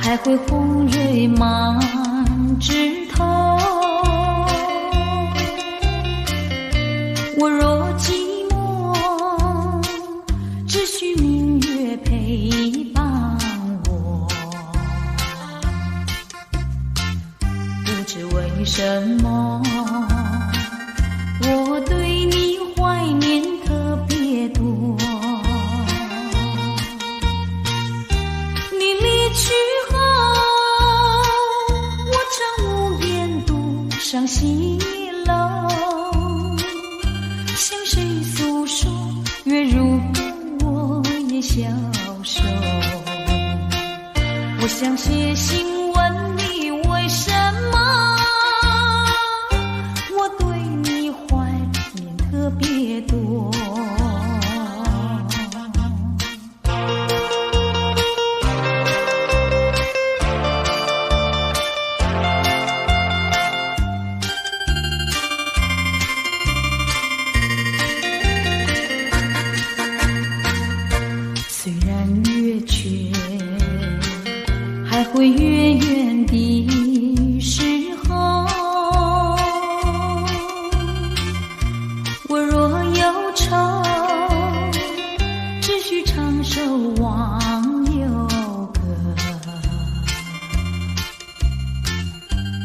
还会红蕊满枝头。我若寂寞，只需明月陪伴我。不知为什么，我对你怀念特别多。你离去后，我常无言独上西楼，向谁诉说？月如歌，我也消瘦。我想写信问你，为什么我对你怀念特别多。虽然月缺，还会远远的时候，我若忧愁，只需唱首忘忧歌。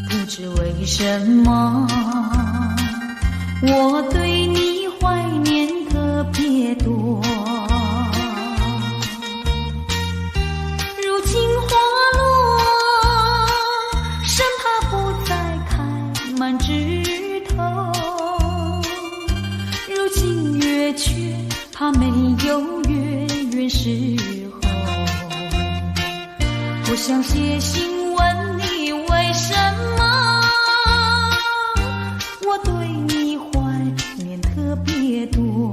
不知为什么，我对你怀念特别多。满枝头，如今月缺，怕没有月圆时候。我想写信问你，为什么我对你怀念特别多。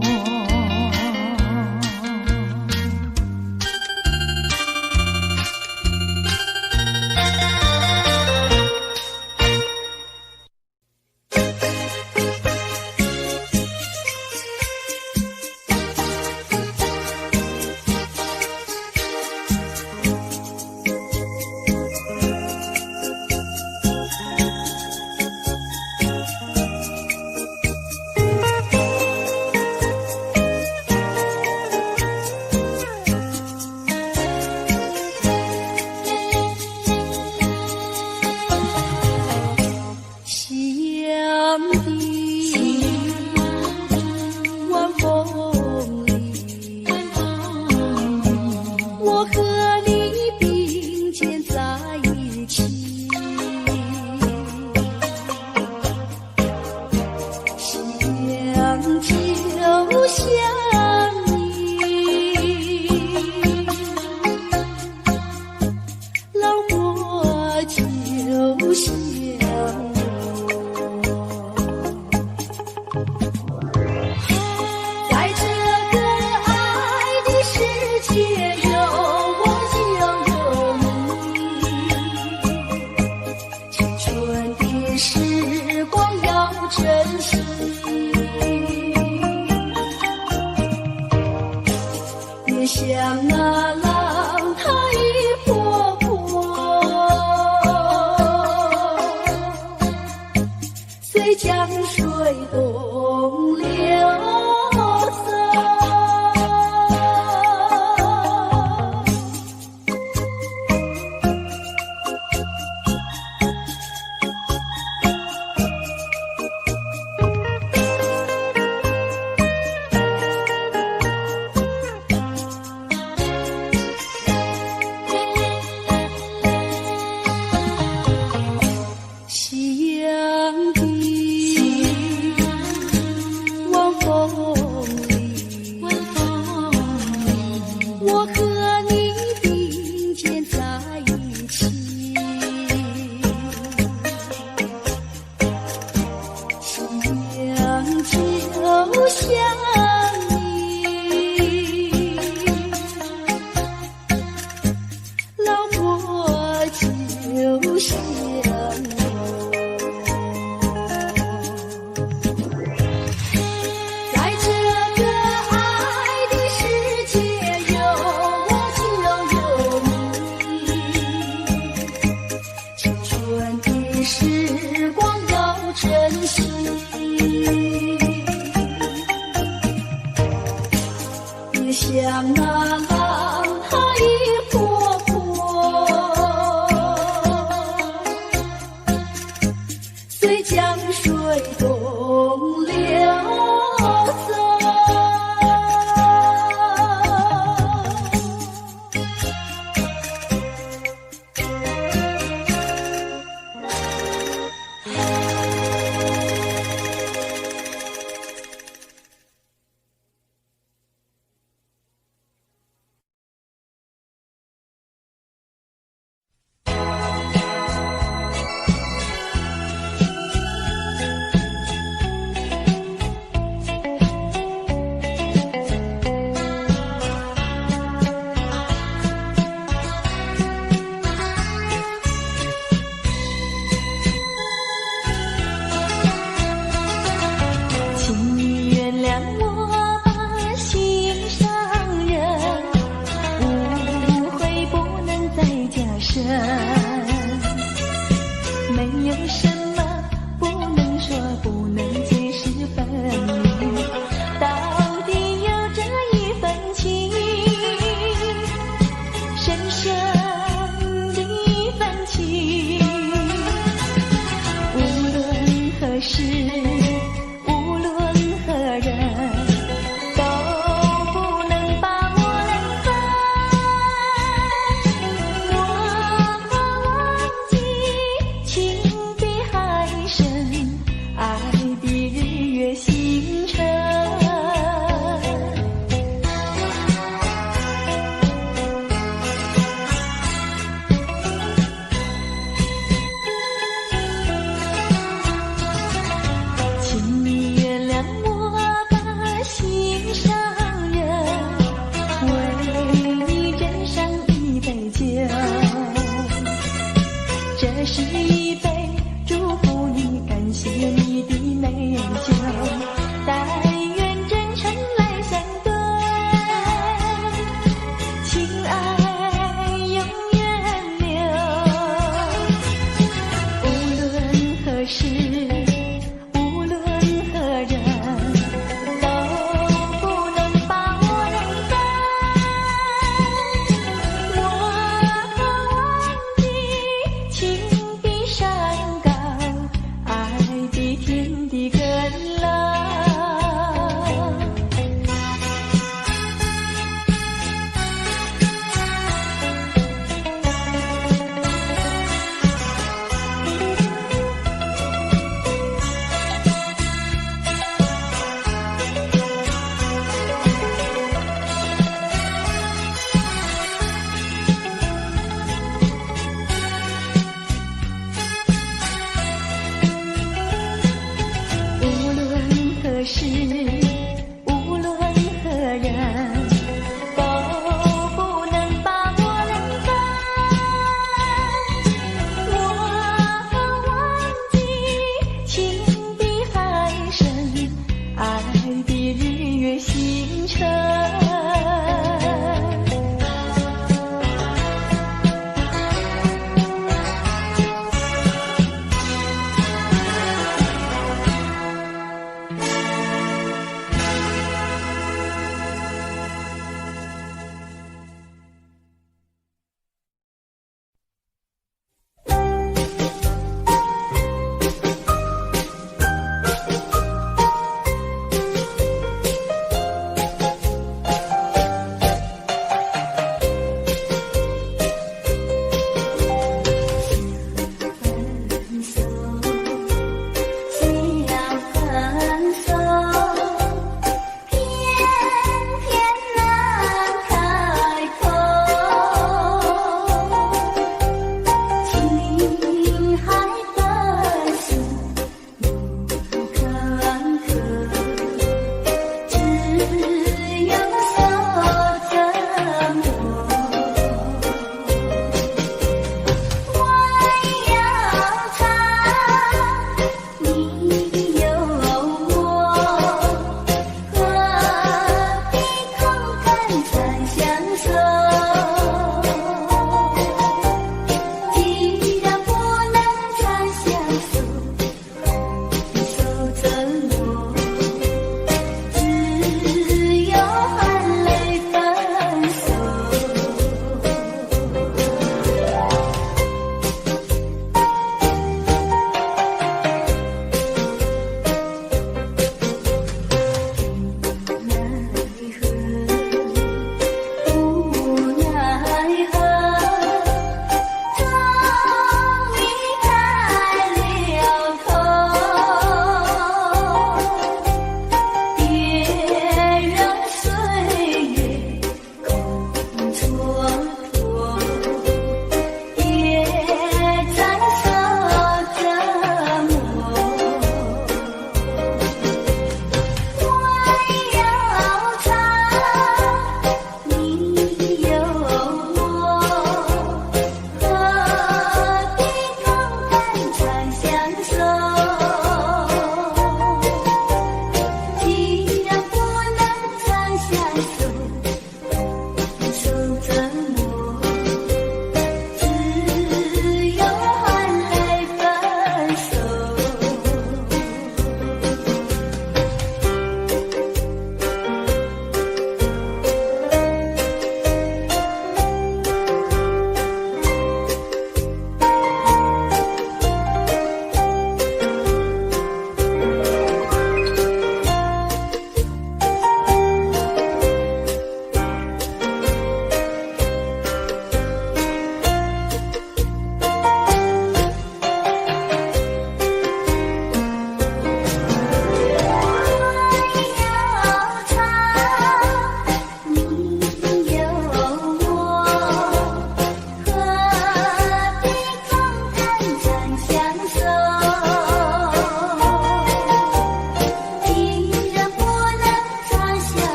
在这个爱的世界，有我。生的份情，无论何时，无论何人，都不能把我来分。我忘记情比海深，爱的日月星辰。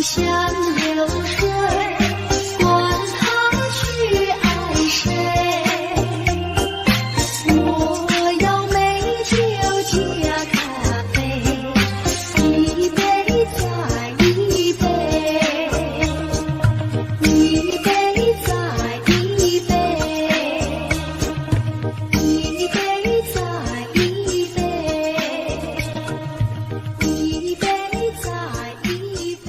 像流水，管他去爱谁。我要美酒加咖啡，一杯再一杯，一杯再一杯，一杯再一杯，一杯再一杯。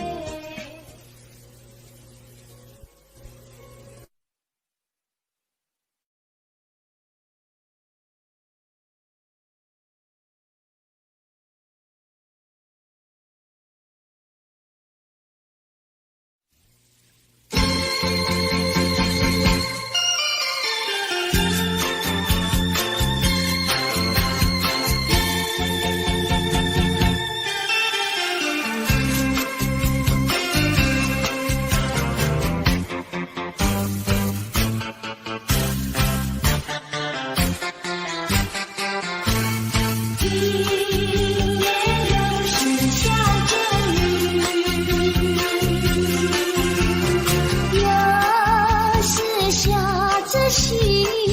今夜又是下着雨，又是下着细雨，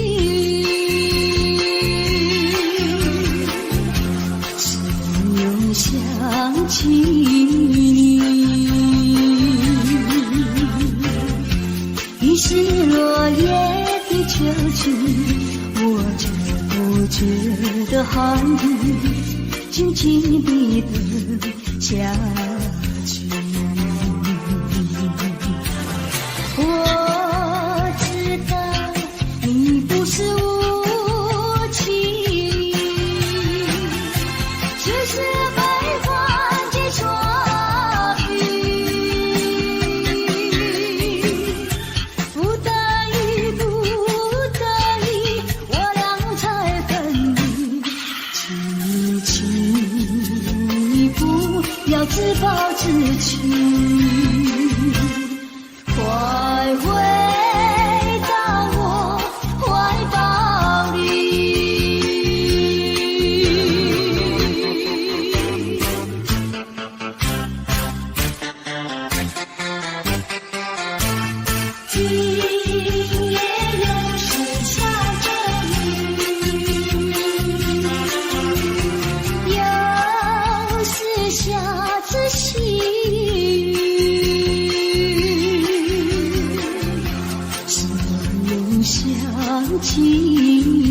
是又想起你，于是落叶的秋去，我却不觉得寒雨静静地等下去。我知道你不是无情，只是悲欢几说雨。不得已，不得已，我俩才分离。轻轻一步，要自暴自弃。快回到我怀抱里。今夜又是下着雨，又是下着细雨，是又想起你，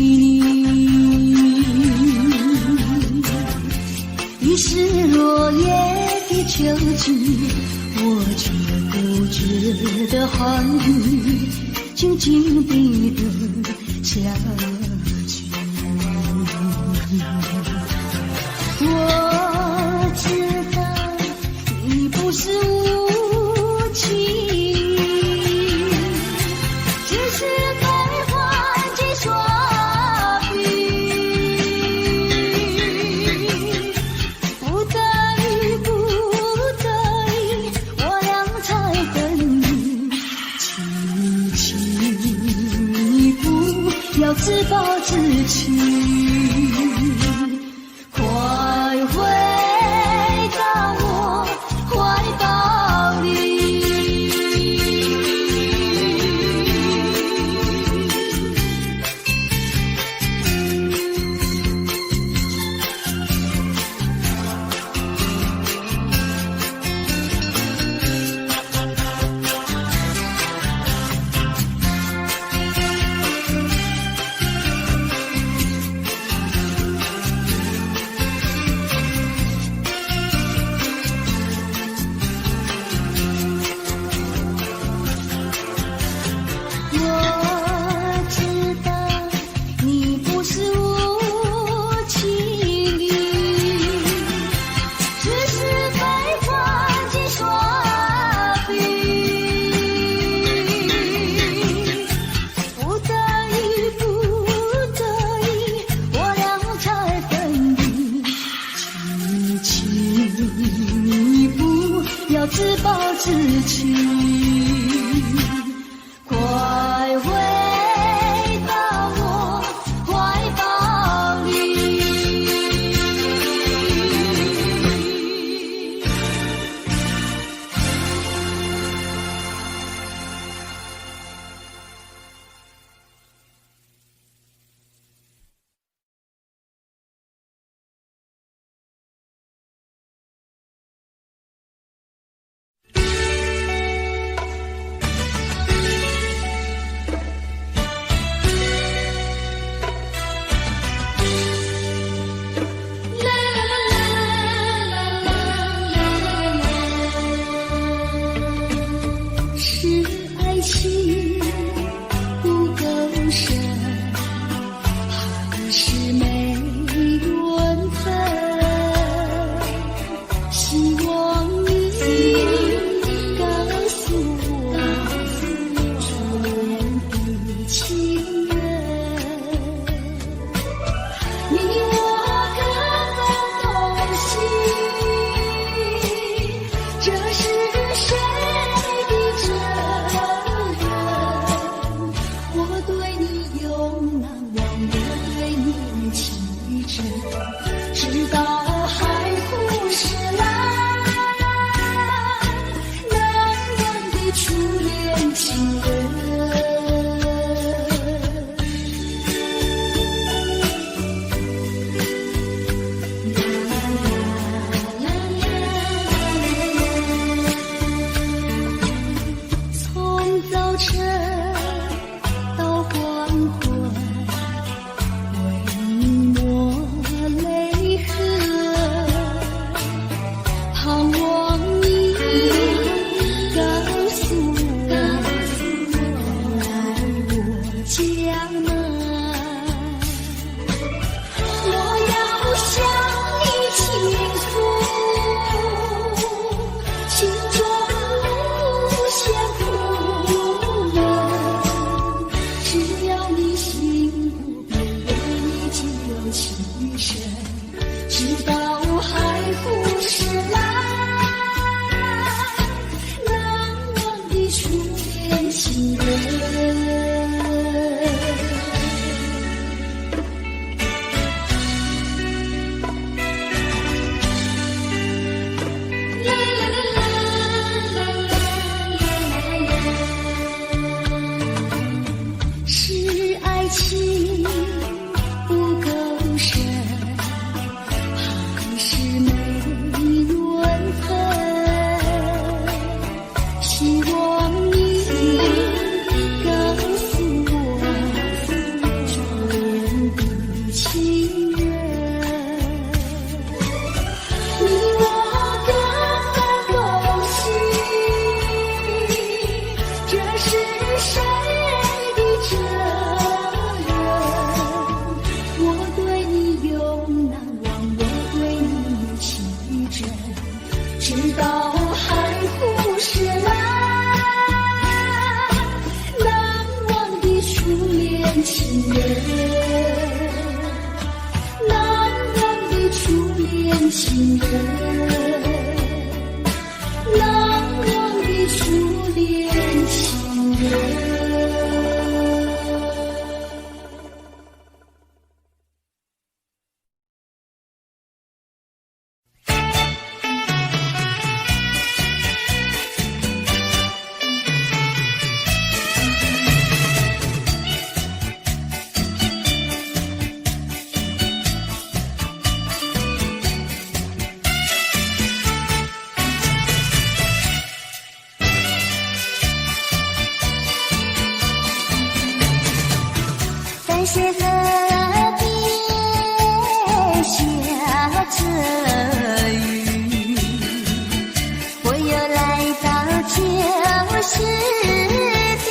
于是落叶的秋去，我却不觉得寒雨静静地等下去。我知道你不是无情，只是悲欢几说雨。不得已，不得已，我俩才分离。轻轻一步，要自暴自弃。快回到我怀抱里。我知道你不是无情，只是悲欢几说雨。不得已，不得已，我俩才分离。轻轻一步，要自暴自弃。快回到我怀抱里。情人，朗朗的初恋情人。在雪河边下着雨，我又来到旧时的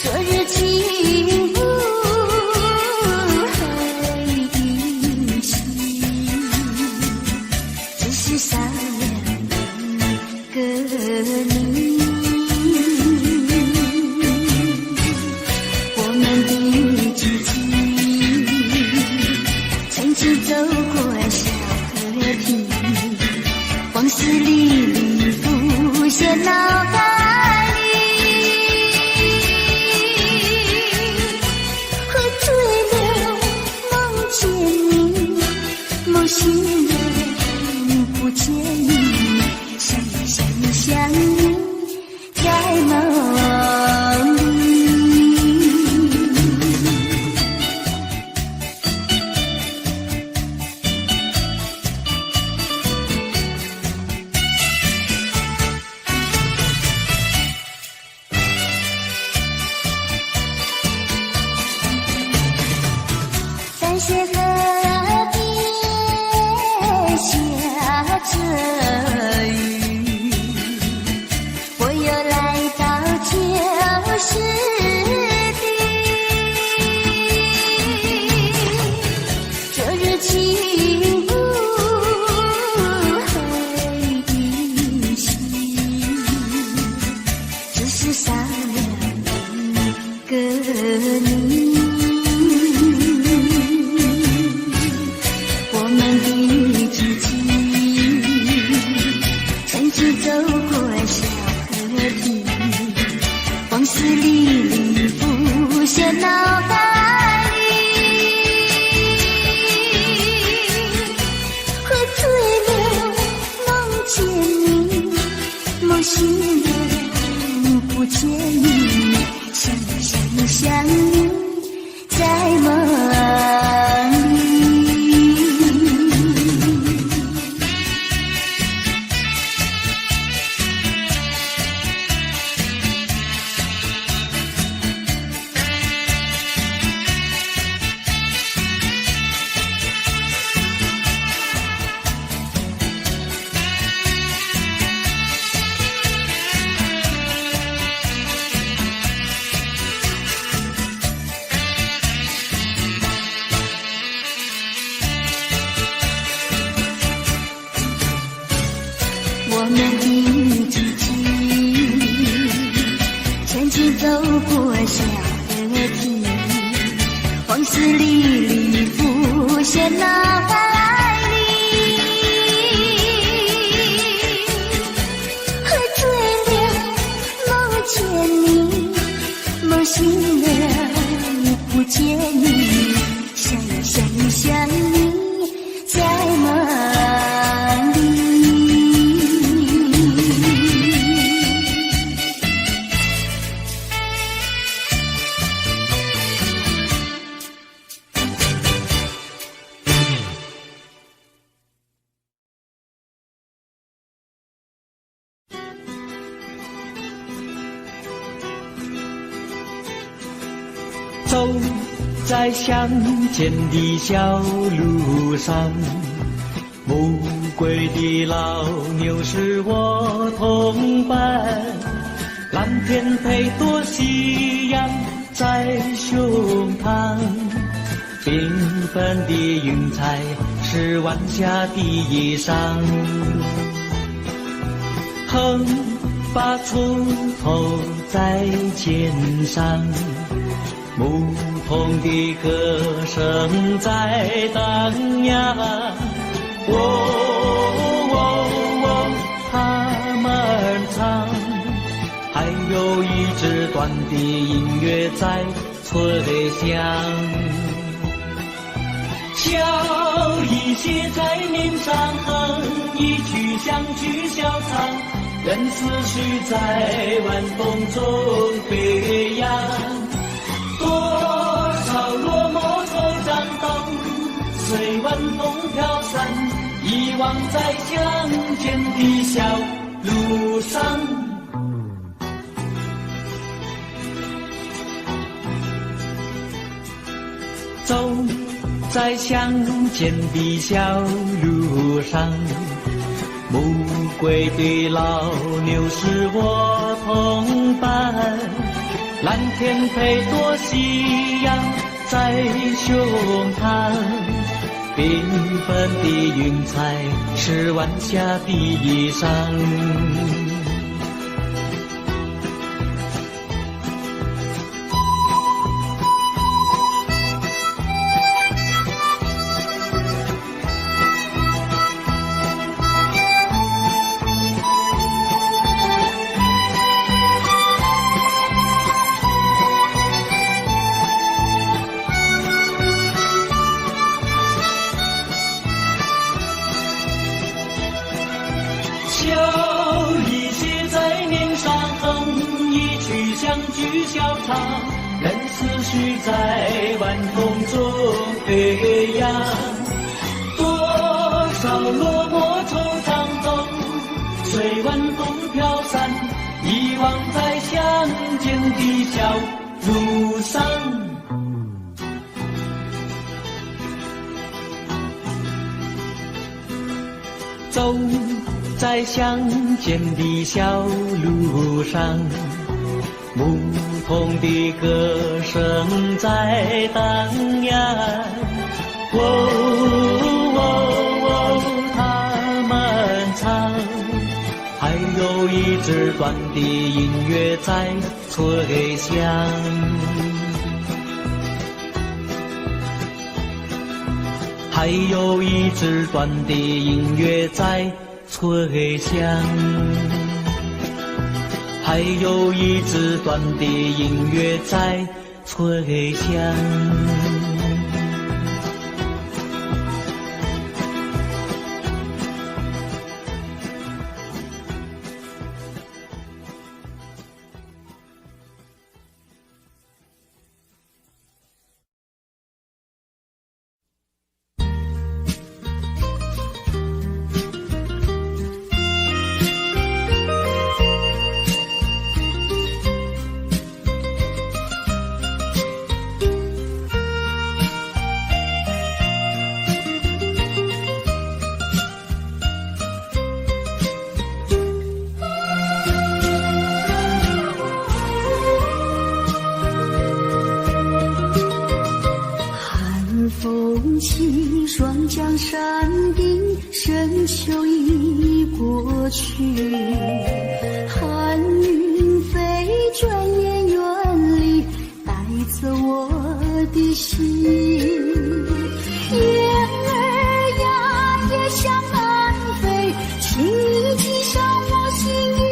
昨日情不会依稀，只是少了个你。走过小河堤，往事历历浮现脑海里，喝醉了梦见你，梦醒了不见你，想你在梦里。在雪河边下着雨，我又来到旧时的昨日情不会依稀，只是少了个你。走过小河堤，往事历历浮现脑海里，喝醉了梦见你，梦醒了不见你，想你在梦里。我们的季节，曾经走过小河堤，往事历历浮现脑海里，喝醉了梦见你，梦醒了不见你，想你在梦里。走在乡间的小路上，暮归的老牛是我同伴，蓝天配朵夕阳在胸膛，缤纷的云彩是晚霞的衣裳，横把锄头在肩上，牧同的歌声在荡漾。他们唱，还有一支短的音乐在吹响。笑意写在脸上，哼一曲乡曲小唱，任思绪在晚风中飞扬。多少落寞惆怅等随晚风飘散，遗忘在乡间的小路上。走在乡间的小路上，暮归的老牛是我同伴，蓝天配朵夕阳在胸膛，缤纷的云彩是晚霞的衣裳。笑意写在脸上，哼一曲乡曲小唱，任思绪在晚风中飞扬。多少落寞惆怅等随晚风飘散，遗忘在乡间的小路上。走在乡间的小路上，牧童的歌声在荡漾。他们唱，还有一支短的音乐在吹响。还有一支短的音乐在吹响，还有一支短的音乐在吹响。双江山顶，深秋已过去，寒云飞，转眼远离，带走我的心。雁儿呀，也向南飞，请你系上我心意，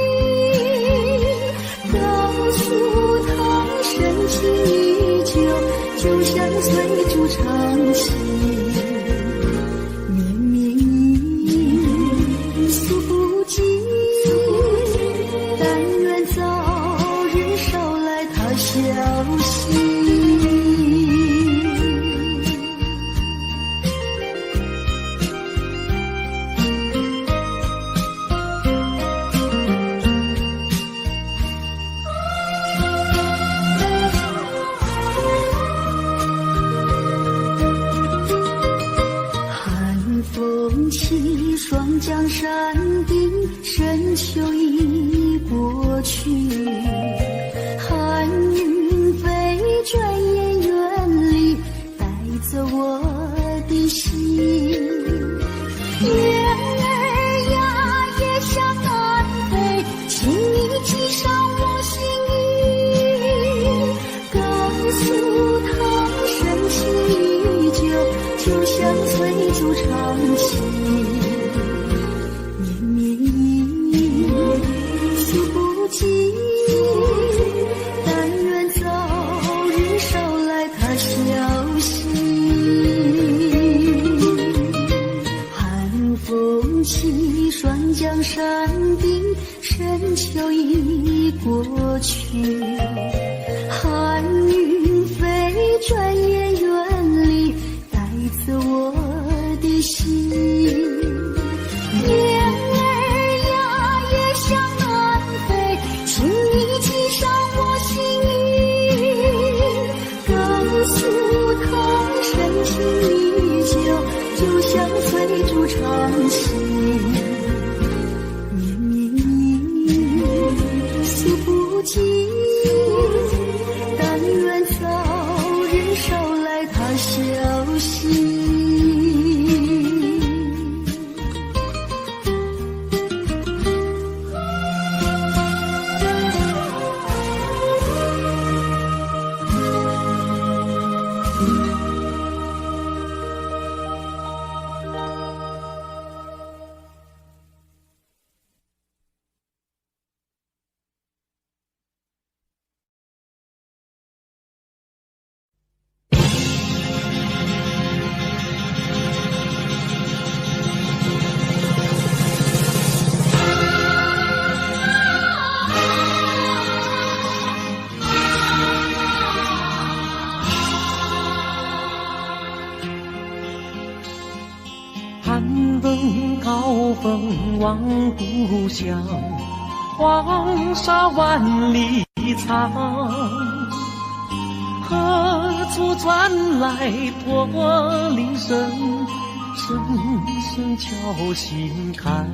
告诉他深情依旧，就像随主唱起。双江山顶，深秋已过去，寒云飞，转眼远离，带走我的心。雁儿呀，也向南飞，请你系上我心意，告诉他川江山顶，深秋已过去，寒云飞，转眼远离，带走我的心。雁儿呀，也向南飞，请你系上我心意，告诉他深情依旧，就像翠竹长青。诉不尽，但愿早日捎来他消息。寒冬高峰望故乡，黄沙万里长。何处传来驼铃声，声声敲心坎。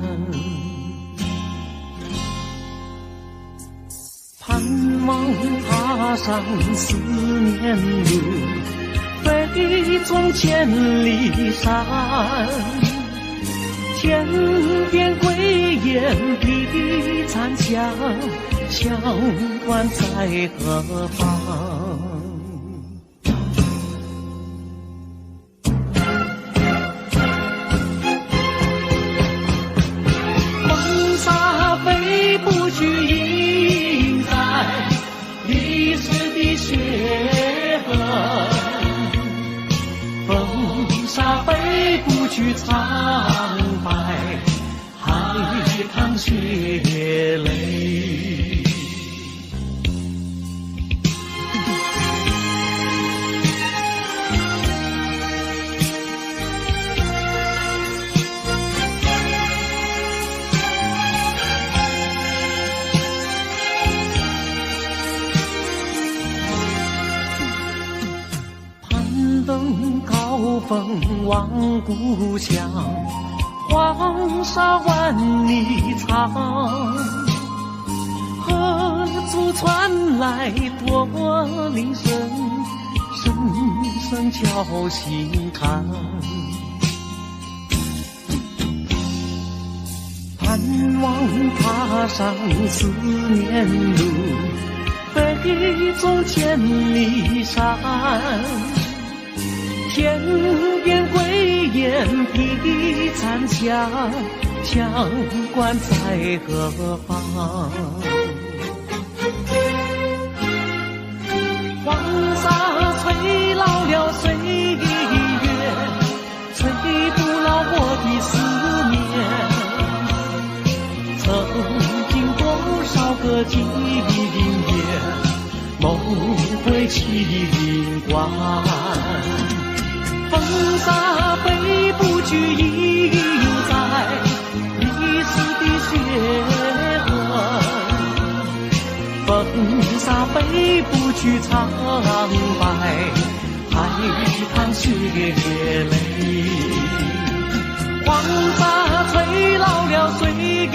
盼望踏上思念路，飞纵千里山。天边归雁披残香，相关在何方？黄沙飞不去，印在历史的血痕。风沙飞不去，苍白海棠血泪。攀登高峰望故乡，黄沙万里长。何处传来驼铃声，声声敲心坎。盼望踏上思念路，飞纵千里山。天边归雁披残香，相关在何方？黄沙吹老了岁月，吹不老我的思念。曾经多少个今夜，梦回麒麟关。风沙飞不去，印在历史的血痕。风沙飞不去，苍白海棠血泪。黄沙吹老了岁月，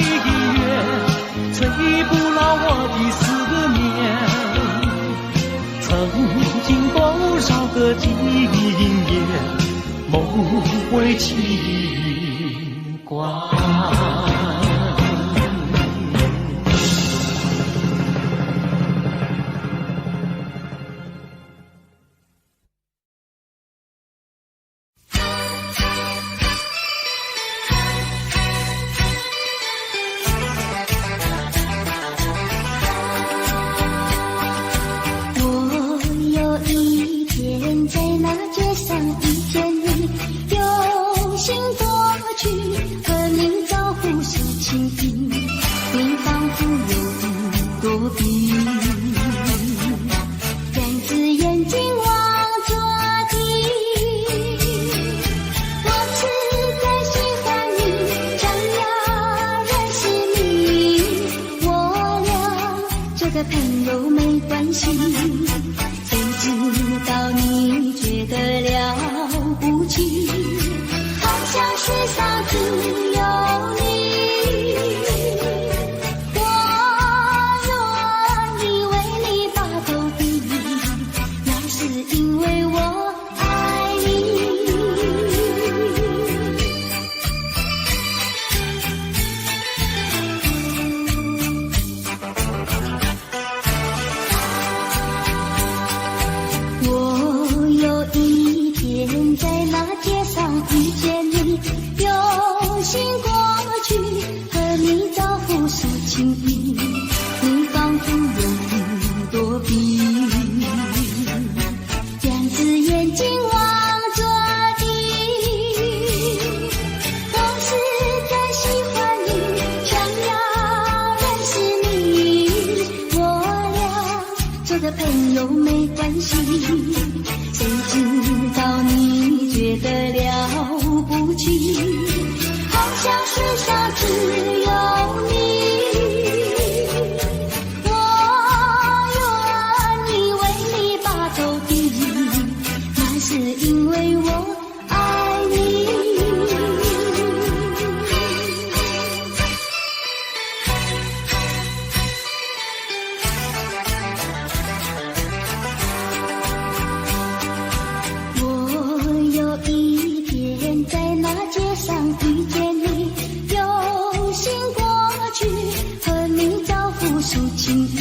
吹不老我的思念。曾经多少个今夜，梦回麒麟关。在那街上遇见你，用心夺去和你招呼个朋友没关系，谁知道你觉得了不起，好像世上只有你。我愿意为你把头低，那是因为我爱你。我有一天在那街上遇见你，有心过去和你招呼说情谊，你仿佛永躲避，两只眼睛望着地。我实在喜欢你，想要认识你，我俩做个朋友没关系，谁知道你觉得了不起，好像世上只有你。我愿意为你把头低，那是因为我爱你。我有一天在那街上遇见你，有心过去和你招呼说情谊，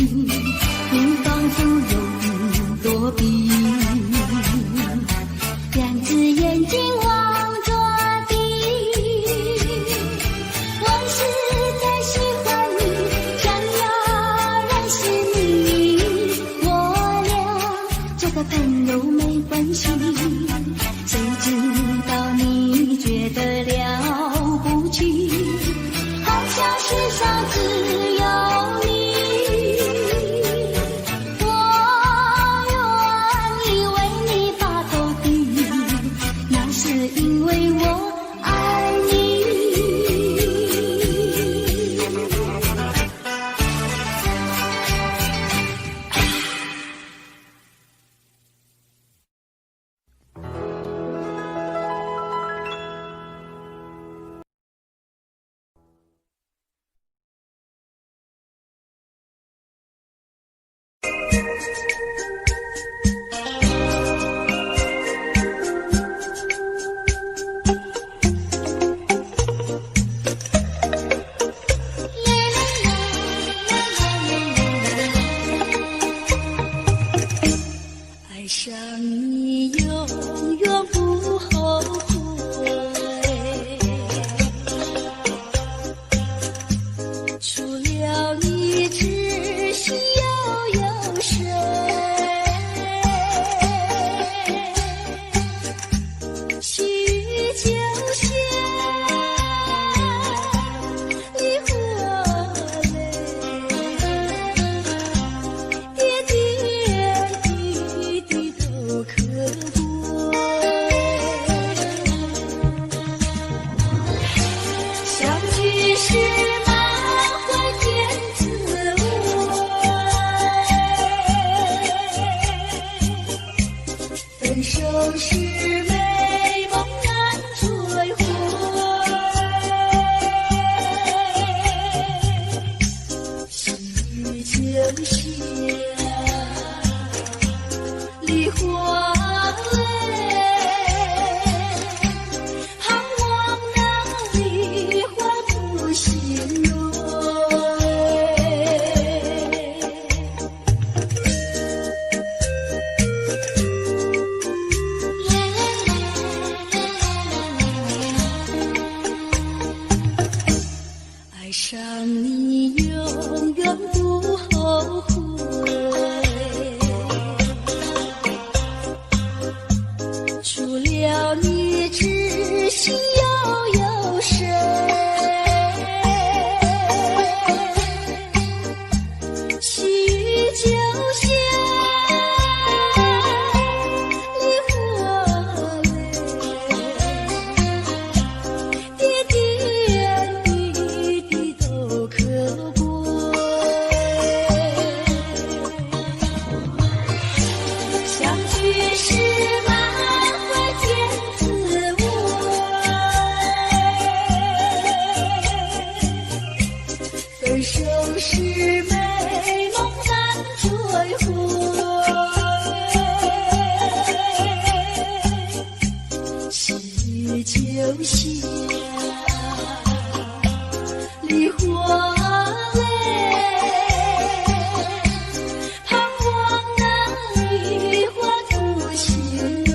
你仿佛永躲避，两只眼睛望着地。我实在喜欢你，想要认识你，我俩做个朋友没关系，谁知道你觉得了不起，好像世上只有你。我愿意为你把头低，那是因为我爱你。爱上你永远不后悔，除了你知心又有谁？细雨就像梨花泪，点点滴滴都可贵。相聚时满怀甜滋味，分手时美梦难追回。细雨就像梨花泪，盼望那梨花不心蕊。爱上你永远不后悔，除了你知心又有谁？细雨就像梨花泪，点点滴滴都可贵。人生是美梦难追回，是秋夏梨花泪，盼望那梨花吐心蕊。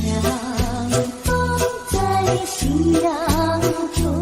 阳光在夕阳中。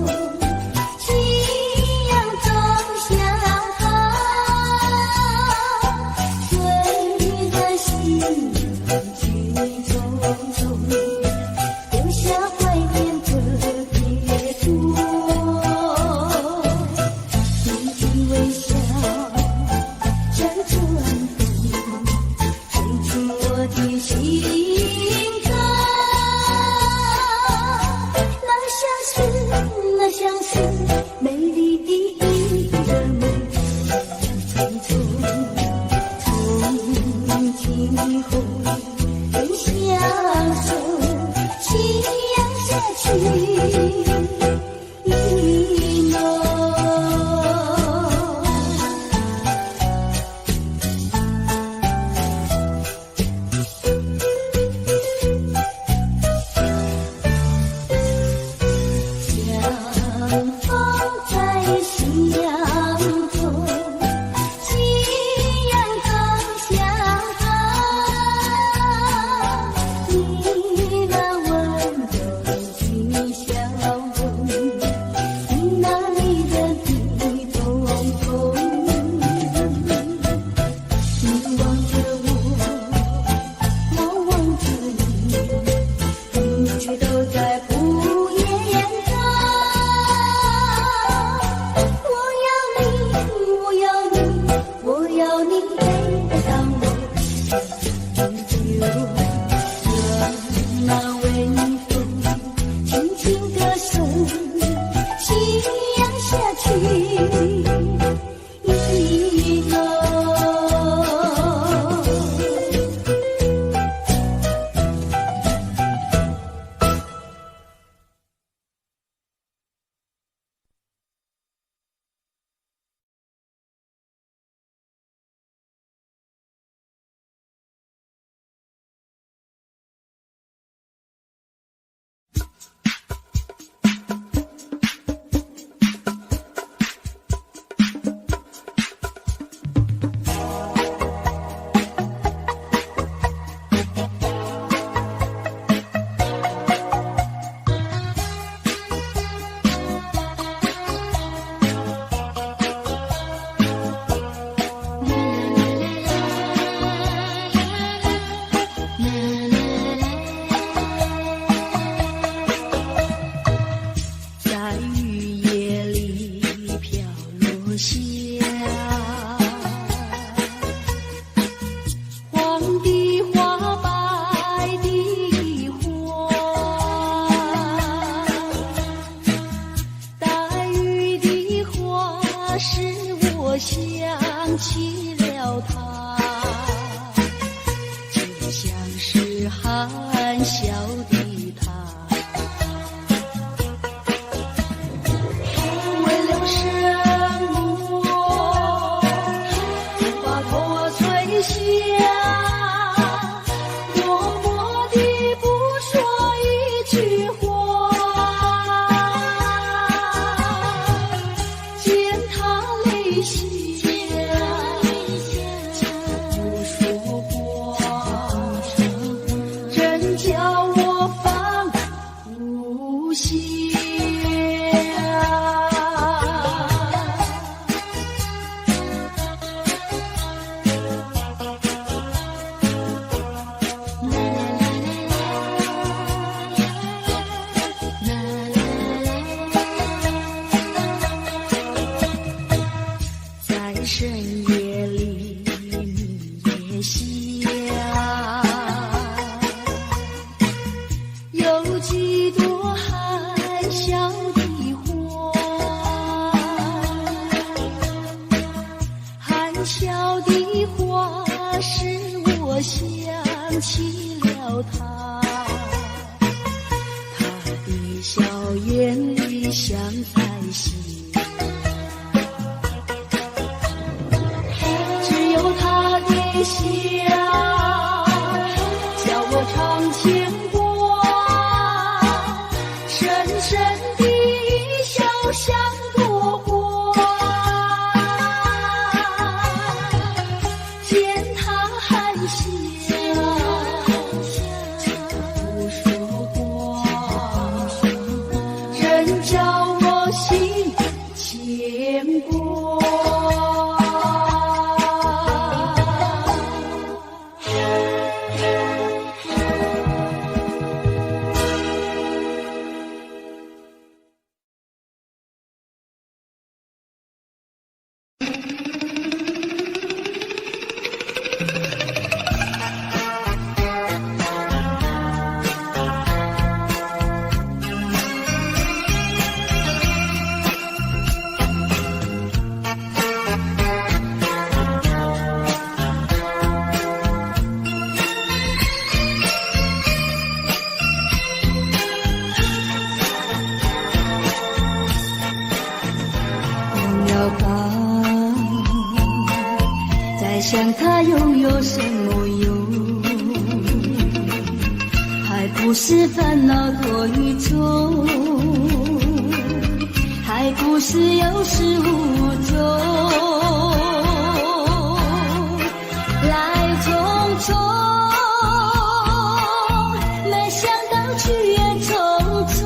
起了他，就像是含笑的他，为了生活把破碎下，默默地不说一句话，见他泪下不说话，真叫我放不下。在深夜里你也想，有几朵含笑的花，含笑的花使我想起了他，他的笑眼里像在心，只有他的笑叫我常牵挂，深深的笑像朵花，见他含笑不说话，真叫我心牵挂。在想他拥有什么用？还不是烦恼多于重，还不是有始无终，来匆匆，没想到去也匆匆。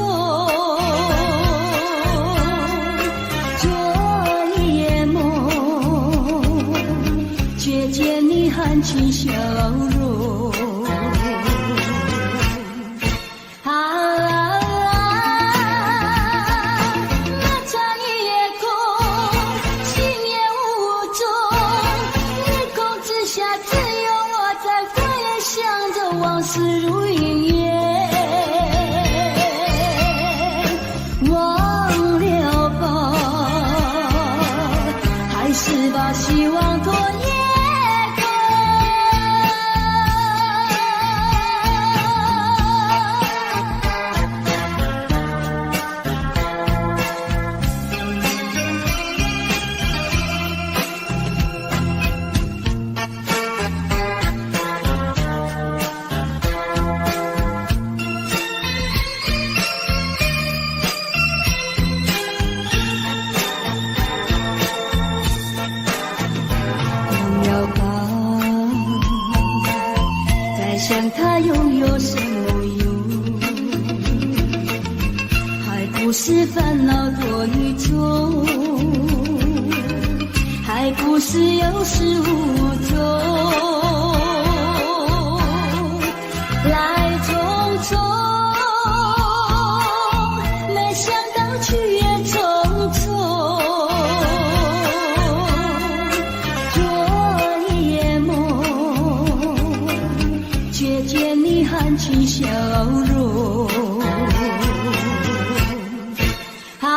见你含情笑容，那场夜空，心也无踪，夜空之下只有我在怀里想着往事如云烟，忘了吧，还是把希望托夜。想他拥有什么用？还不是烦恼多于重，还不是有始无终，来匆匆，没想到去也匆匆。见你含情笑容，那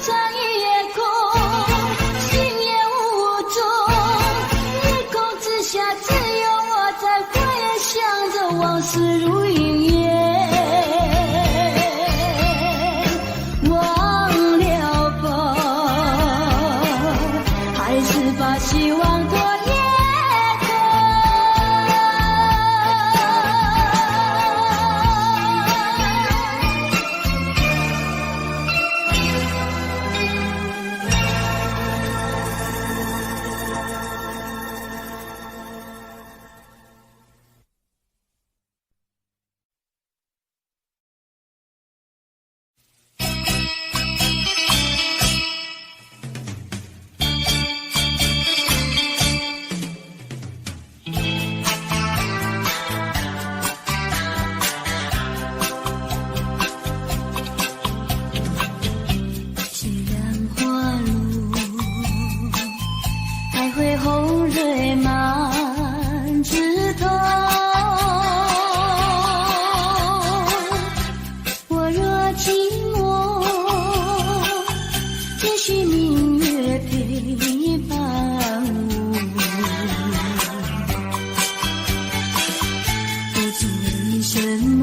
场夜空，寂寞，只需明月陪伴我。不知为什么，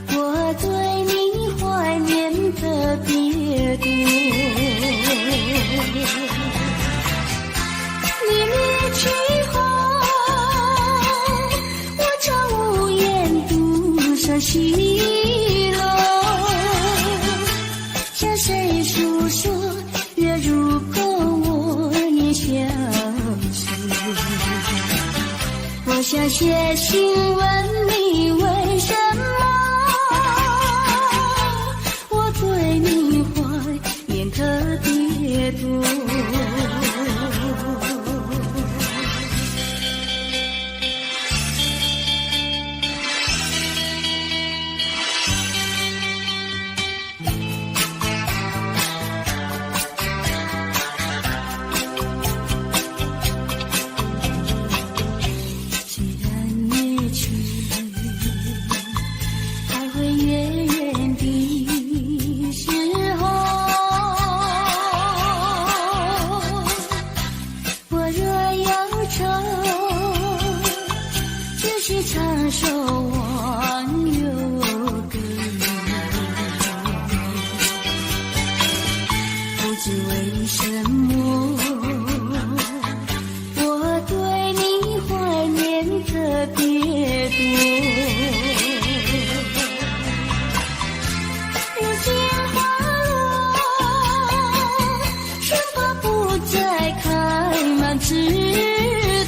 我对你怀念特别多。你离去后，我常无言独上西楼，向谁诉说？月如钩，我也相守。我想写信问你为什么，我对你怀念特别多。唱首忘忧歌，不知为什么，我对你怀念特别多。如今花落，生怕不再开满枝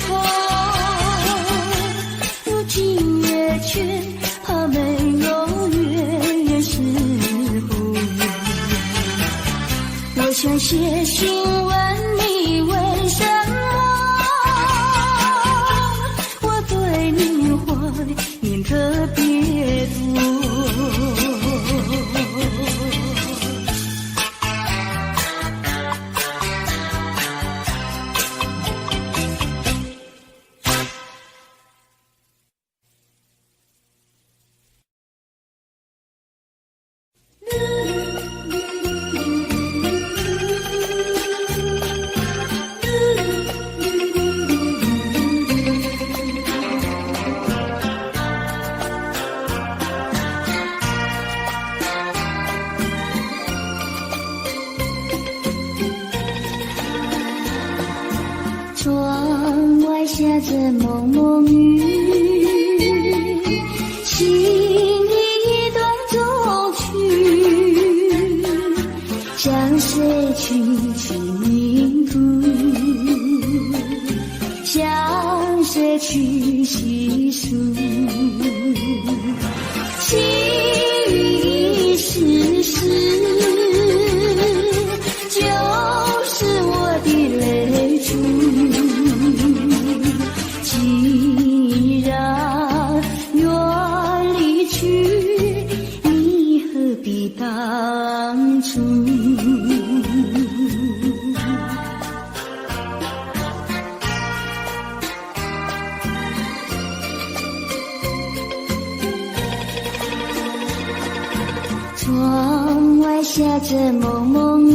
头。却怕没有月圆时候，我想写信问你为什么，我对你怀念特别多。窗外下着蒙蒙雨，心里一段衷曲，向谁去倾吐，向谁去细数，细雨丝丝，就是我的泪珠。既然愿离去，你何必当初？窗外下着蒙蒙雨，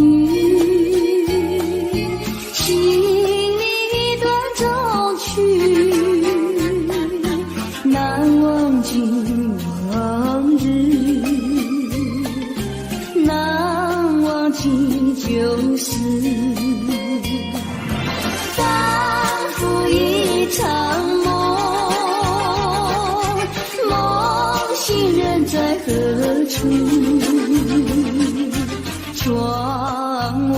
心里一段衷曲，难忘记往日，难忘记旧事，仿佛一场梦，梦醒人在何处？窗外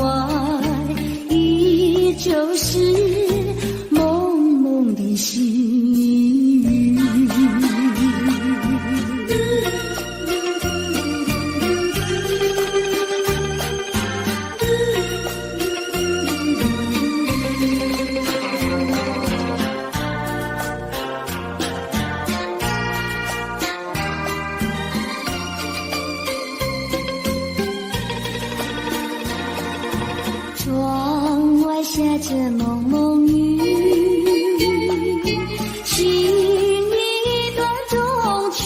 依旧是蒙蒙的细雨。窗外下着蒙蒙雨，心里一段衷曲，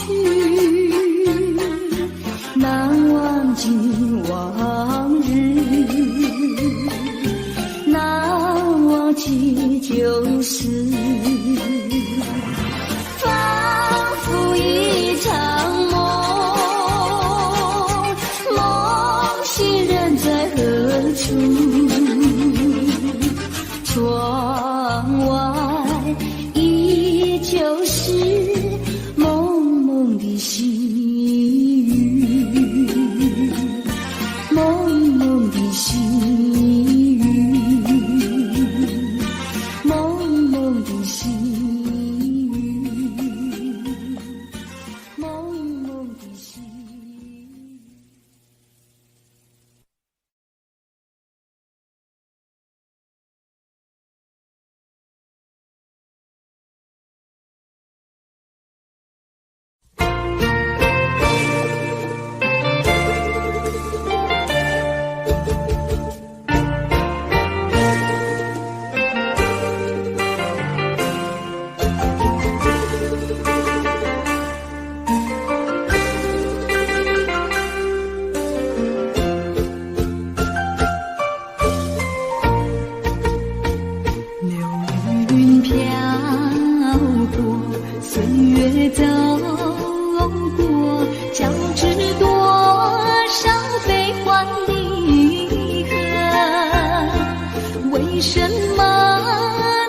什么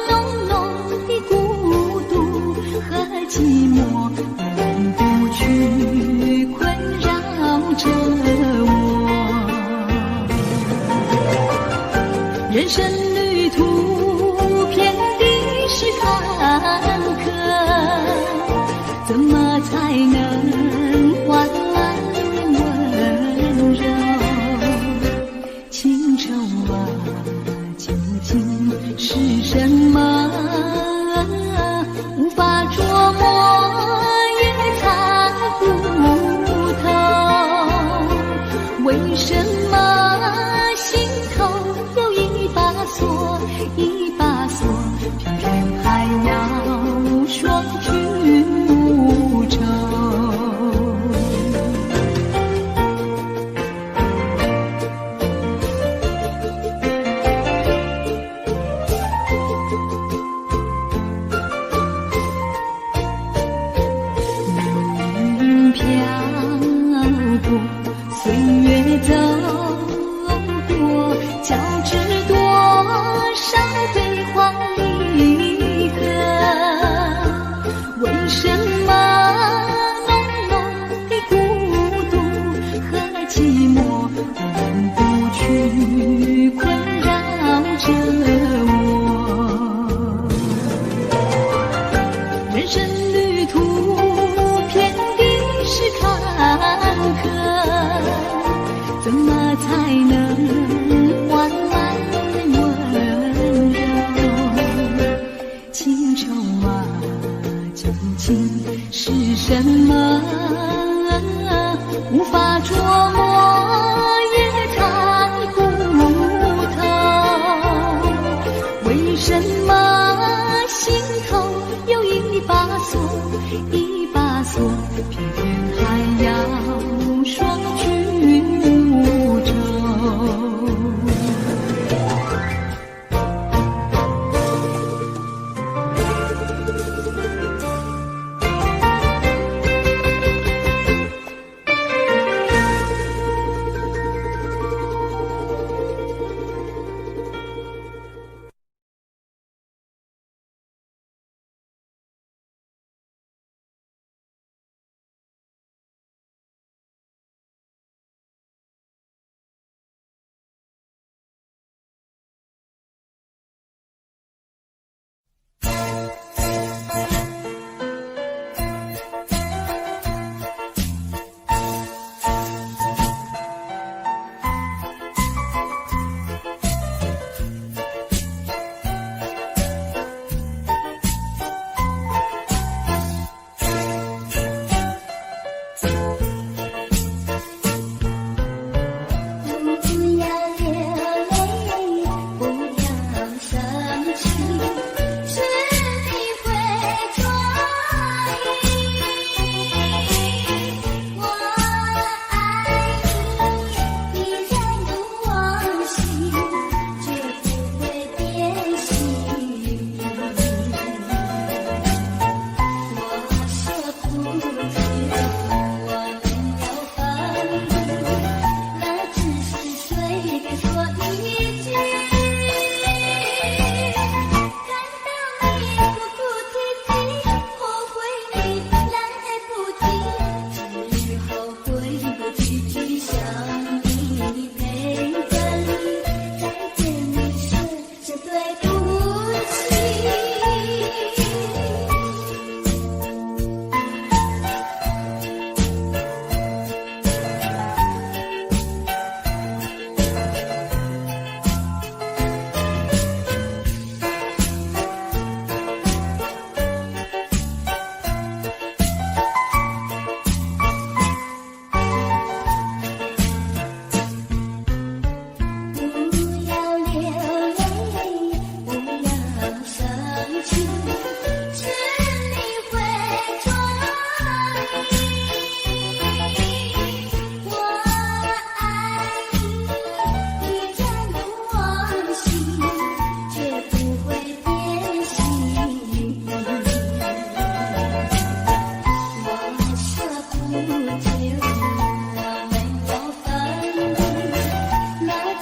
浓浓的孤独和寂寞永不去困扰着我？人生旅途遍地是坎坷，怎么才能换来温柔？情愁啊，究竟是什么？无法捉摸，也猜不透。为什么心头有一把锁，一把锁，偏偏还要双去无愁？飘过，岁月走过，交织多少悲欢离合？为什么浓浓的孤独和寂寞永不去困扰着我？人生旅途遍地是坎坷，怎么才能换来温柔？情愁啊，究竟是什么？无法捉摸，也猜不透。为什么心头有一把锁，一把锁，偏偏还要双去无愁？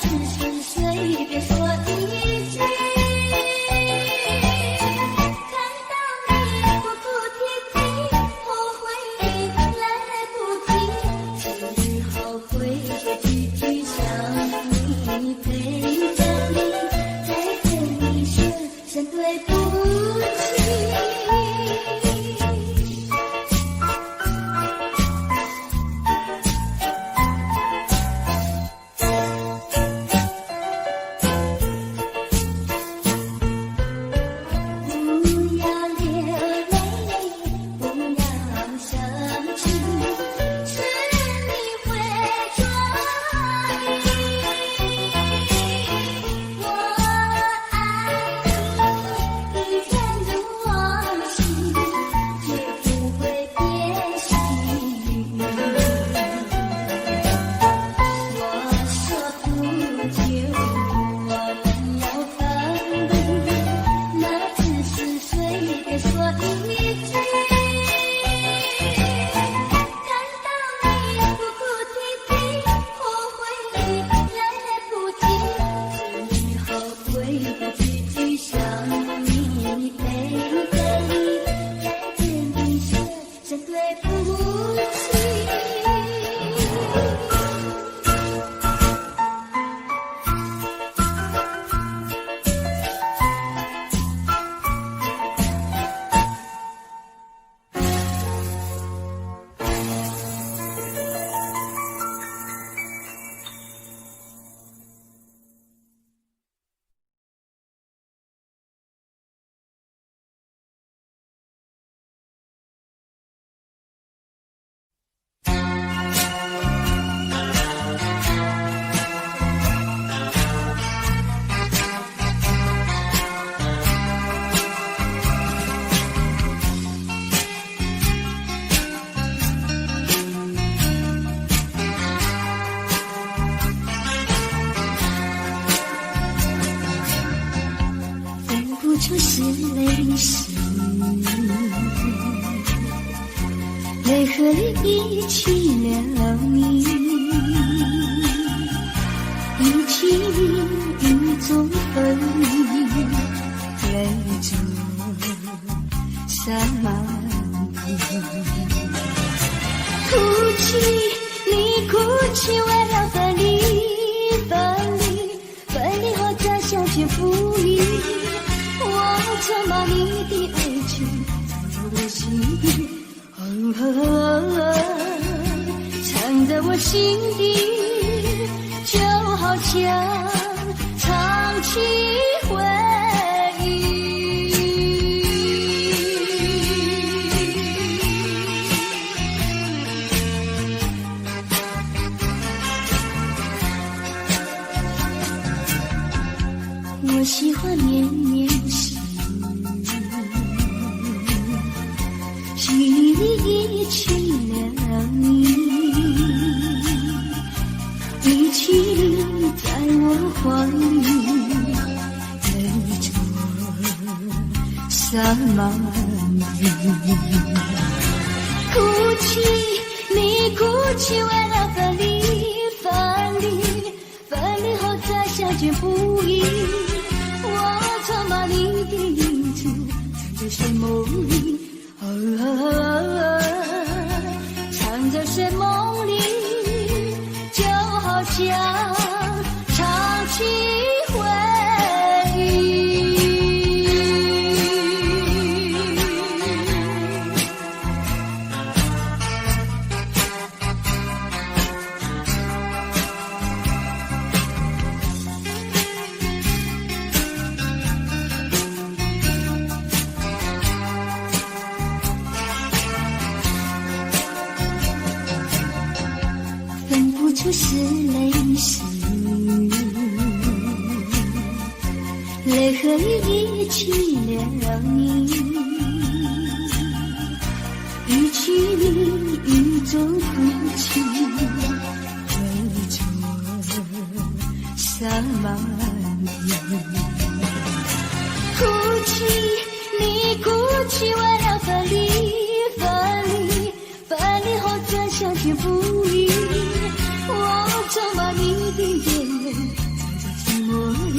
只是随便说一句。里遗弃了你，遗弃你雨中分离，泪中洒满地。哭泣，你哭泣，为了分离，分离，分离后再相见不易。我责骂你的爱情藏在我心底，藏在我心底，就好像唱起回忆。我喜欢绵绵细雨，里遗弃了你，遗弃你在我怀里，泪中洒满地。哭泣，你哭泣，为了分离，分离，分离后再相见不易。我责骂你的影子藏在睡梦里，藏在睡梦里，就好像唱起回忆。分不出是泪是雨，泪和雨遗弃了你，遗弃你雨中哭泣，泪中洒满地。哭泣，你哭泣，为了分离，分离，分离后再相见不易。我责骂你的眼泪藏在寂寞里，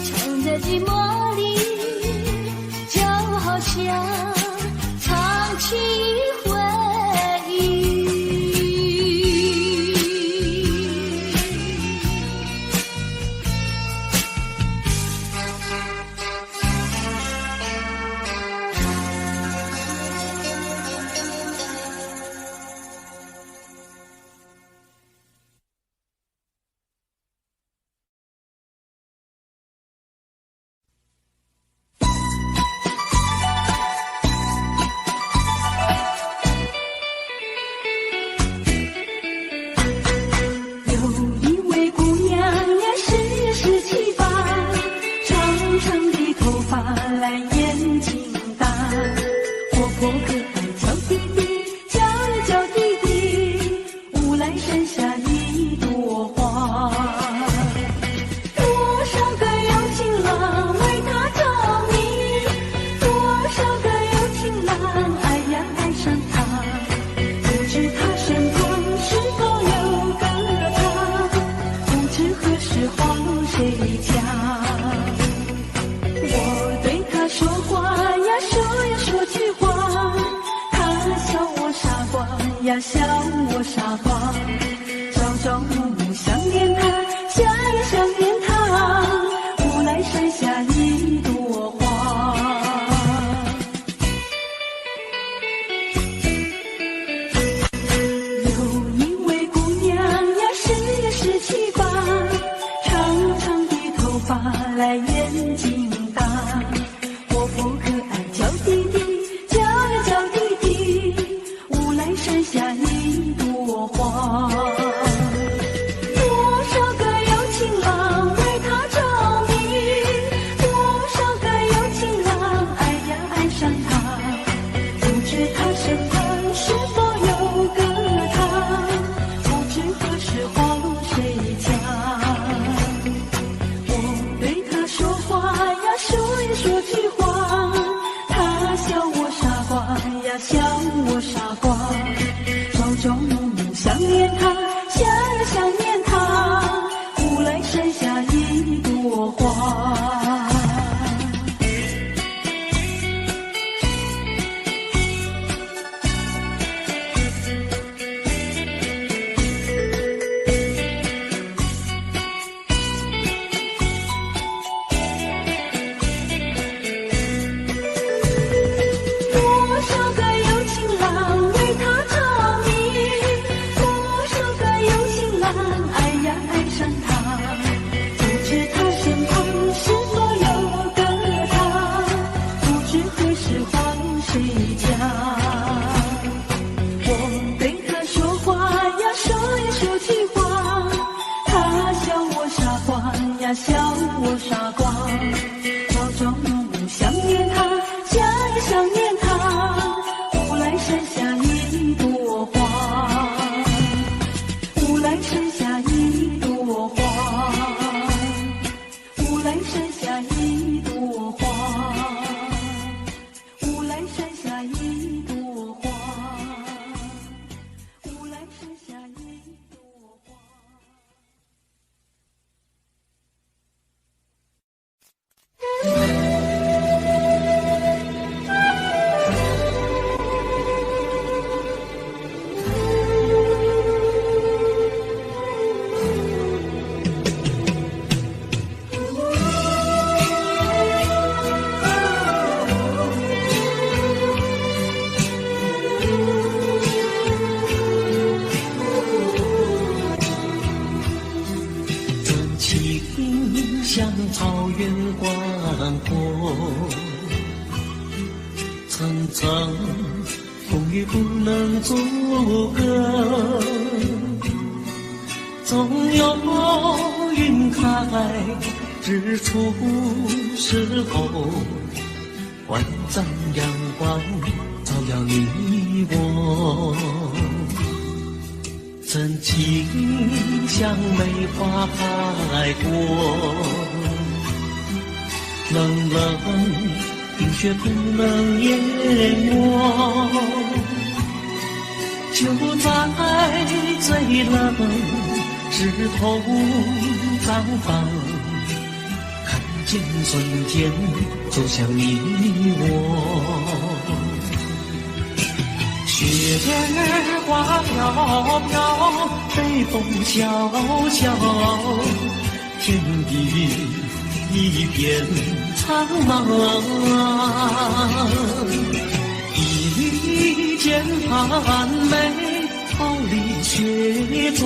藏在寂寞里，就好像唱起回忆。呀，笑我傻瓜，朝朝暮暮想念他，想呀想念他，无奈山下一朵花。有一位姑娘呀，17、18，长长的头发来眼睛大，活泼可爱叫弟弟，叫呀叫弟弟，无奈山下一朵花。中想念他，想呀想念他，无来山下一朵花。笑我傻瓜，朝中想念他，想呀想念他，无来山下一朵花，无来山下一朵花，无来山下一朵花，无来山下一朵花，无来山下一朵花。真情像草原广阔，层层风雨不能阻隔，总有云开日出时候，万丈阳光照耀你我。真情像梅花开过，冷冷冰雪不能淹没，就在最冷枝头绽放，看见瞬间走向你我。雪儿花飘飘，北风萧萧，天地一片苍茫。一剑寒梅，傲立雪中，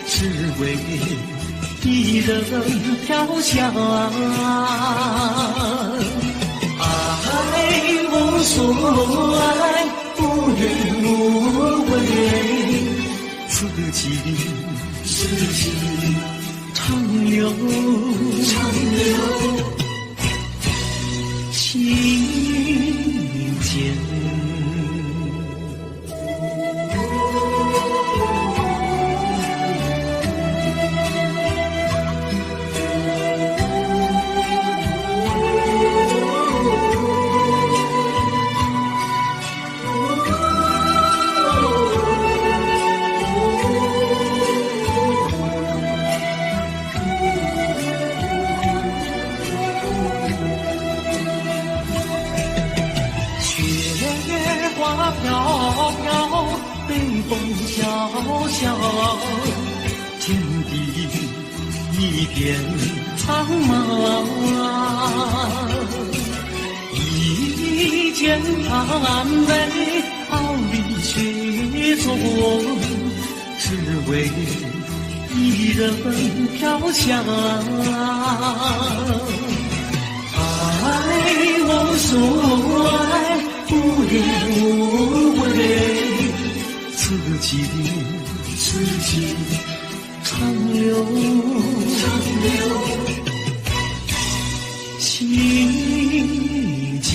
只为一人飘香。爱无所爱，无怨无悔，此情长留心间。花飘飘，北风萧萧，天地一片苍茫。一剑寒梅，傲立雪中，只为一人飘香。爱无所爱，无怨无悔，此情长留心间。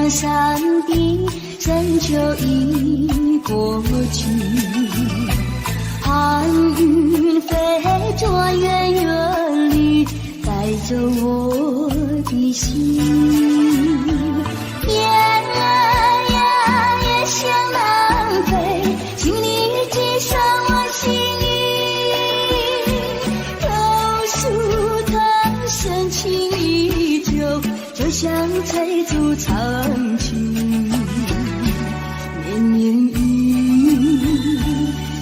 江山的深秋已过去，寒云飞着远远里，带走我的心。雁儿呀，也向南飞，请你寄上我心意。告诉他，深情依旧，就像翠竹长青。绵绵雨，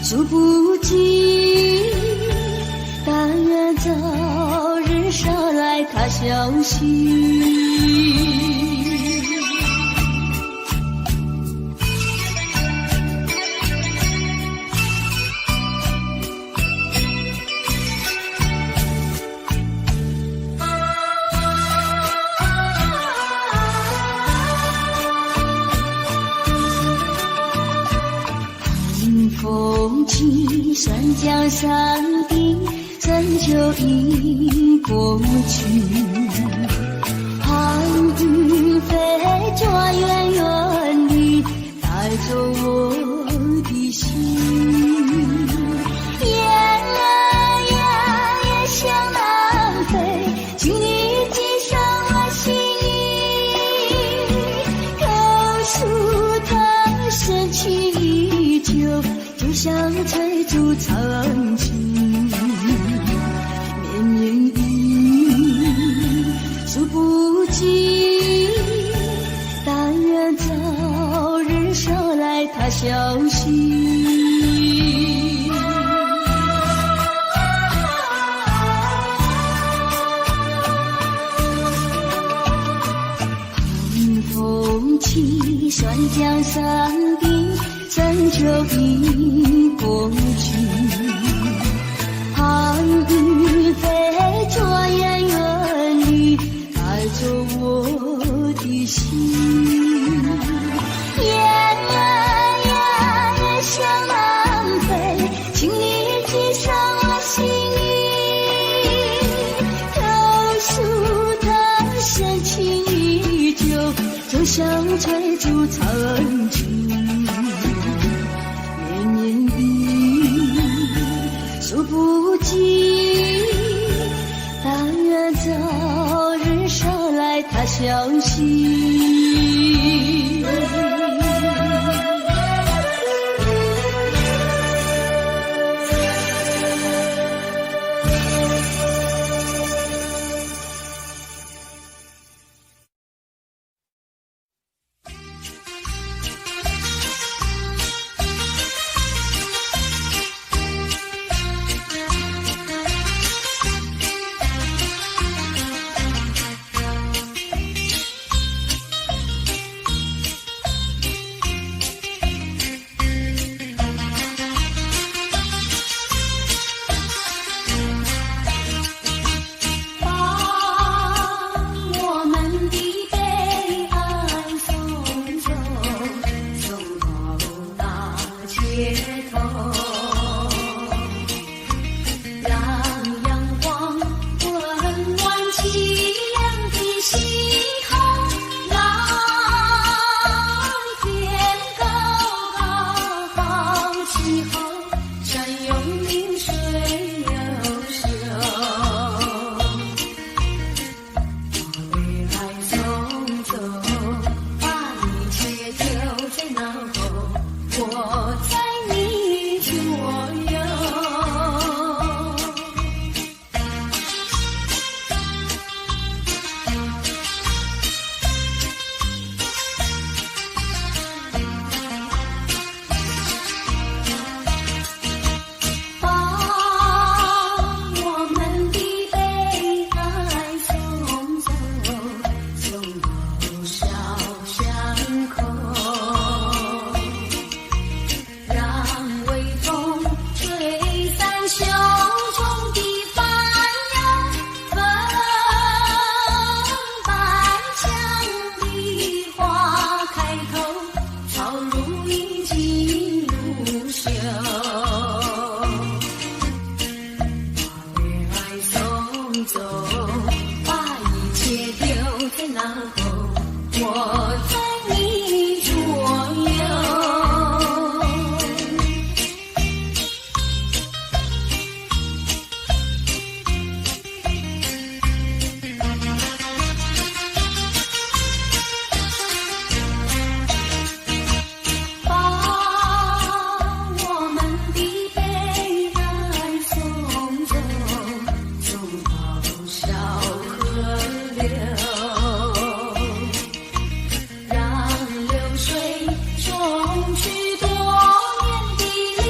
数不尽，但愿早日捎来他消息。风起山江山的深秋已过去，寒云飞着远远地，带走我的心。雁儿呀，也向南飞，请你寄上我心意。告诉他，深情依旧，就像翠竹长青。绵绵雨，数不尽，但愿早日捎来他消息。寒风起山江山的深秋已过去，寒云飞着远远地，带走我的心。雁儿呀，也向南飞，请你寄上我心意。告诉他，深情依旧，就像翠竹长青。数不尽，但愿早日捎来他消息。许多年的离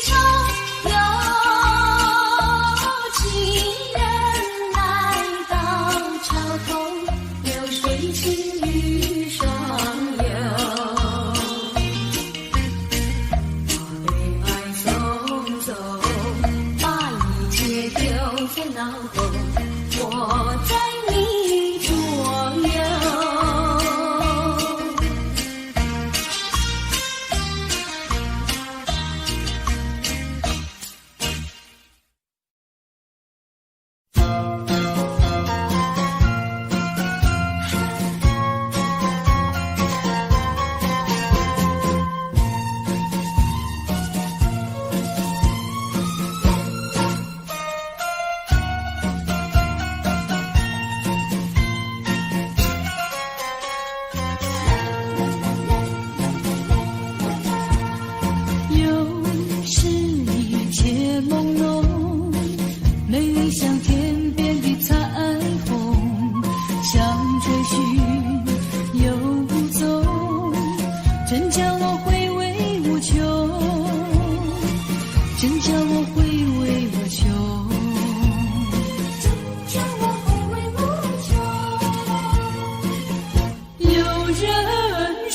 愁，有情人来到桥头，流水情侣双游。把悲哀送走，把一切丢在脑后，我在你左右。有时一切朦胧，美丽像天边的彩虹，想追寻又无踪，真叫我回味无穷，真叫我回味无穷，真叫我回味无穷。有人说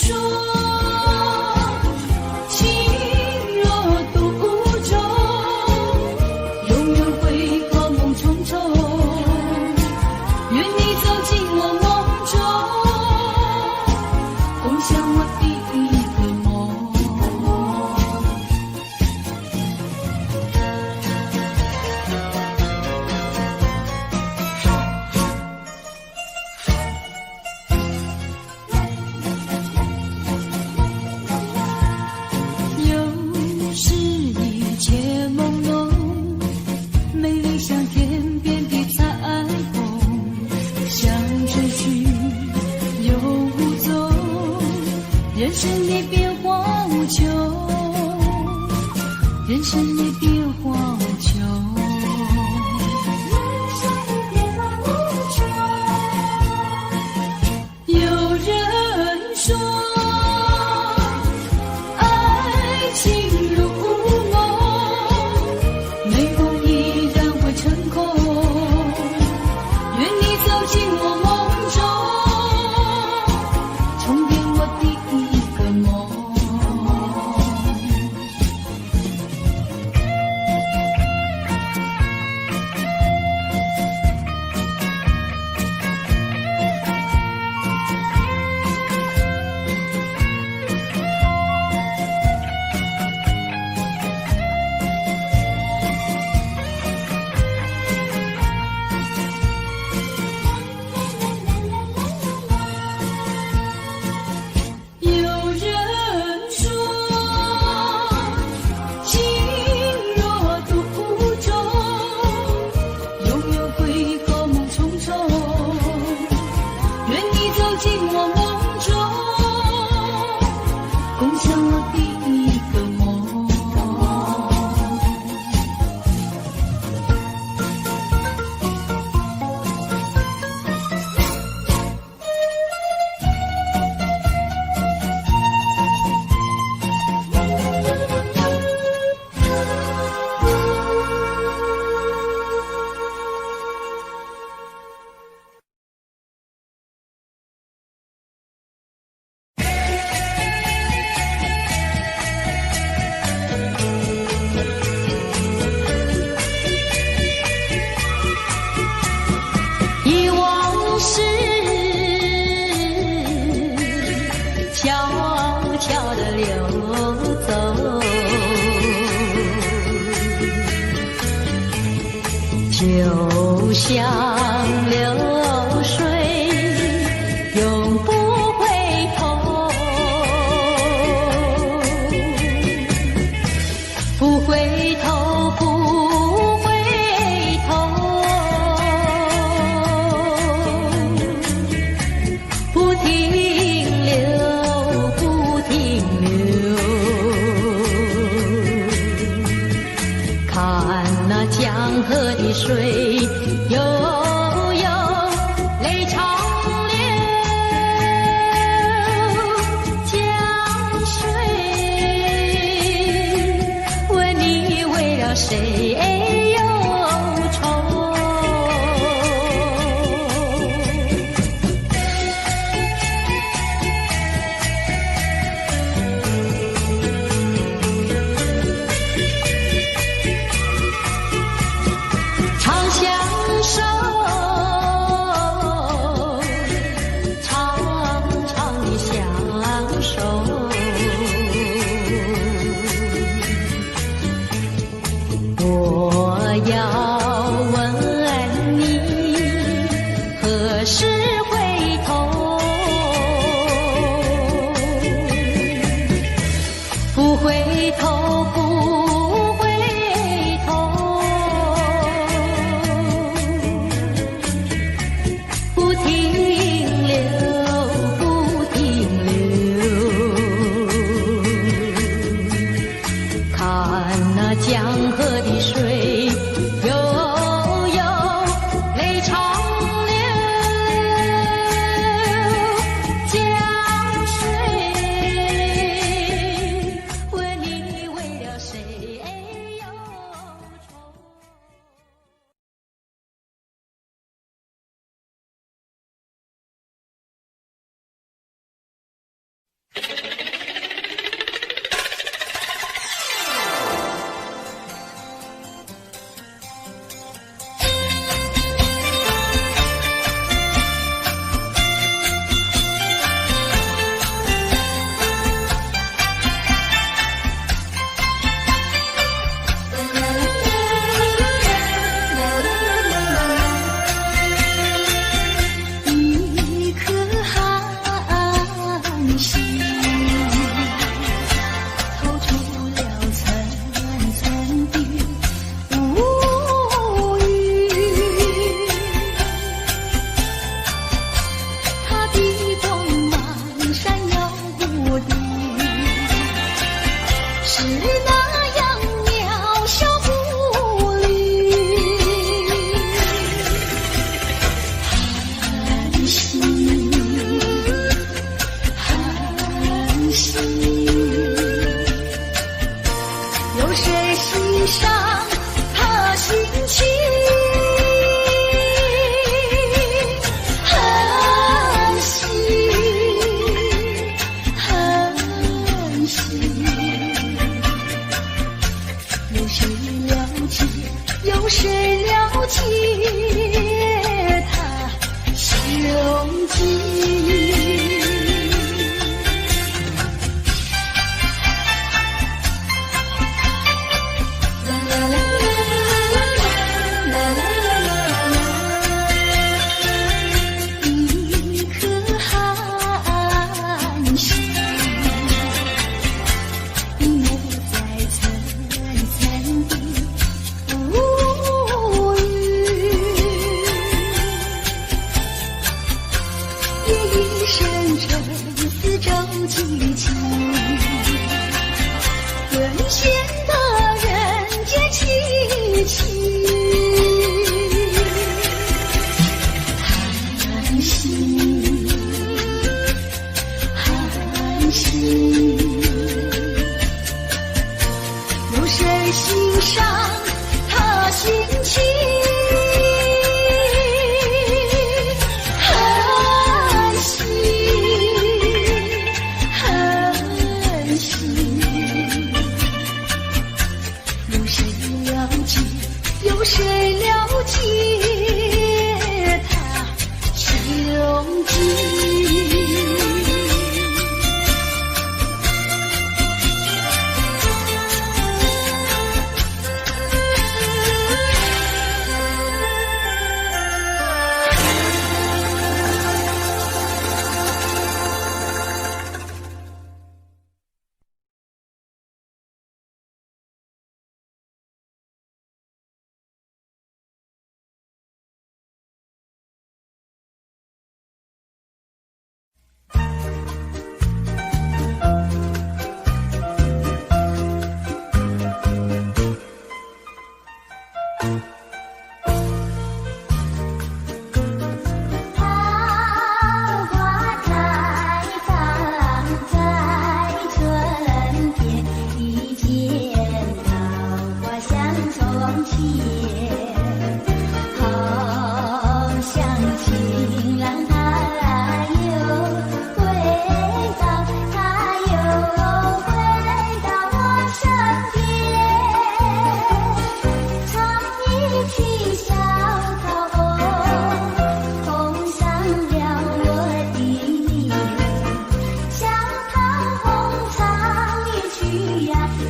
人生的变化无穷，人生的变化无穷，人生的变化无穷。有人说，爱情如梦，美梦依然会成空。愿你走进我梦中，重编我的就像流水永不回头，不回头，不回头，不停留，不停留。看那江河的水悠悠，泪长流，江水谁忧愁？常相守，常常的相守。我要问你，何时回头？不回头，不回头，不停留，不停留。看那江河的水悠悠，泪长流。江水问你为了谁忧愁？一颗寒心，透出了层层的无语。它的光芒闪耀无敌，是那样渺小无力。寒心，寒心，有谁欣赏他心情？寒心，寒心，有谁了解？有谁了解他胸襟？啦啦啦啦啦啦啦啦，一颗寒心，隐没在层层的无语。夜已深沉似舟寂静，沦陷的人间凄凄。寒心，寒心，有谁欣赏他心情？寒心，寒心，有谁了解？有谁了解他胸襟？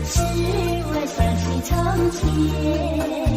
使我想起从前。